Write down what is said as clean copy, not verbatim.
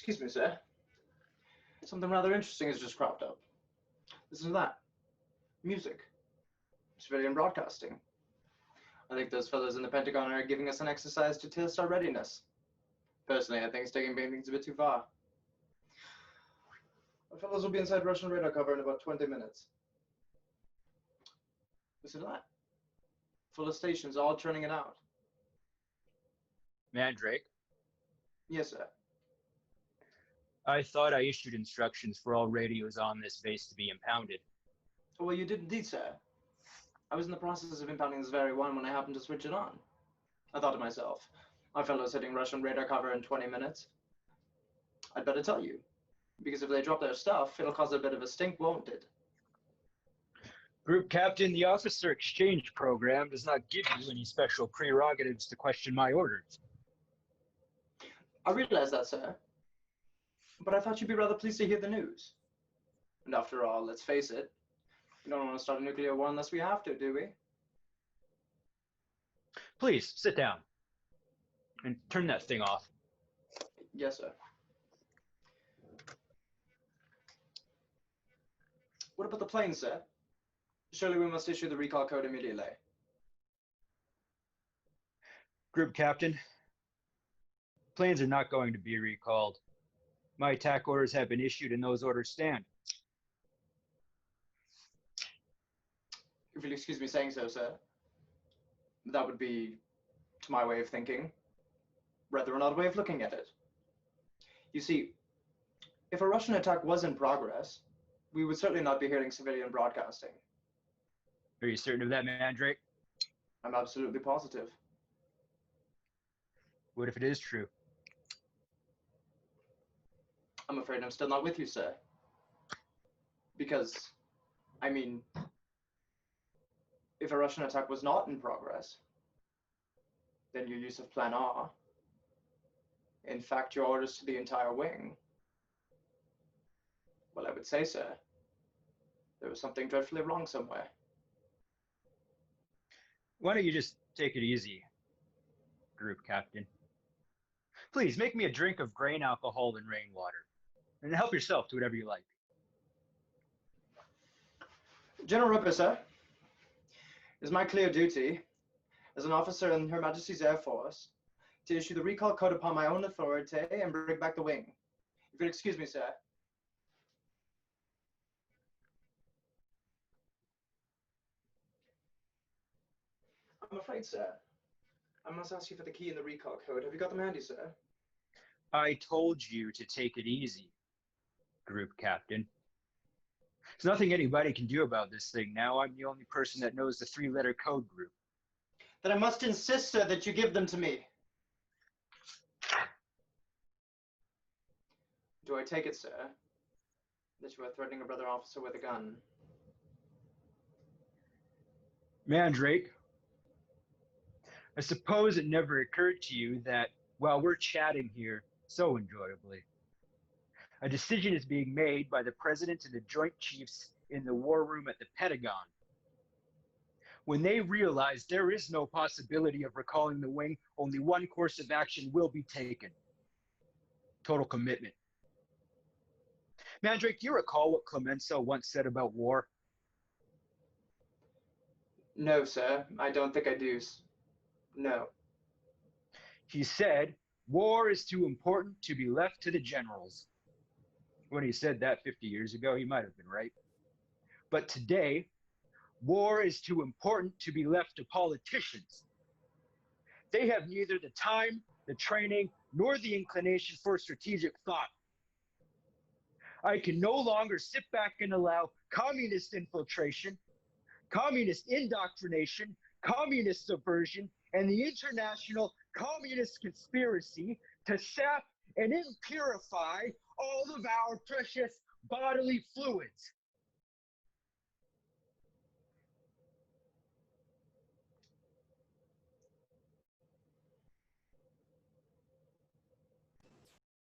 Excuse me, sir. Something rather interesting has just cropped up. Listen to that. Music. Civilian broadcasting. I think those fellows in the Pentagon are giving us an exercise to test our readiness. Personally, I think it's taking things a bit too far. Our fellows will be inside Russian radar cover in about 20 minutes. Listen to that. Full of stations, all churning it out. Mandrake, Yes, sir. I thought I issued instructions for all radios on this base to be impounded. Oh, well, you did indeed, sir. I was in the process of impounding this very one when I happened to switch it on. I thought to myself, our fellow's hitting Russian radar cover in 20 minutes. I'd better tell you, because if they drop their stuff, it'll cause a bit of a stink, won't it? Group Captain, the officer exchange program does not give you any special prerogatives to question my orders. I realize that, sir. But I thought you'd be rather pleased to hear the news. And after all, let's face it, we don't want to start a nuclear war unless we have to, do we? Please, sit down. And turn that thing off. Yes, sir. What about the plane, sir? Surely we must issue the recall code immediately. Group Captain, planes are not going to be recalled. My attack orders have been issued and those orders stand. If you'll excuse me saying so, sir, that would be, to my way of thinking, rather an odd way of looking at it. You see, if a Russian attack was in progress, we would certainly not be hearing civilian broadcasting. Are you certain of that, Mandrake? I'm absolutely positive. What if it is true? I'm afraid I'm still not with you, sir. Because, I mean, if a Russian attack was not in progress, then your use of Plan R, in fact, your orders to the entire wing, well, I would say, sir, there was something dreadfully wrong somewhere. Why don't you just take it easy, Group Captain? Please, make me a drink of grain alcohol and rainwater, and help yourself to whatever you like. General Ripper, sir, it is my clear duty, as an officer in Her Majesty's Air Force, to issue the recall code upon my own authority and bring back the wing. If you'll excuse me, sir. I'm afraid, sir, I must ask you for the key and the recall code. Have you got them handy, sir? I told you to take it easy, Group Captain. There's nothing anybody can do about this thing now. I'm the only person that knows the three-letter code group. Then I must insist, sir, that you give them to me. Do I take it, sir, that you are threatening a brother officer with a gun? Mandrake, I suppose it never occurred to you that while we're chatting here so enjoyably, a decision is being made by the President and the Joint Chiefs in the war room at the Pentagon. When they realize there is no possibility of recalling the wing, only one course of action will be taken. Total commitment. Mandrake, do you recall what Clemenceau once said about war? No, sir, I don't think I do. No. He said, war is too important to be left to the generals. When he said that 50 years ago, he might have been right. But today, war is too important to be left to politicians. They have neither the time, the training, nor the inclination for strategic thought. I can no longer sit back and allow communist infiltration, communist indoctrination, communist subversion, and the international communist conspiracy to sap and impurify all of our precious bodily fluids.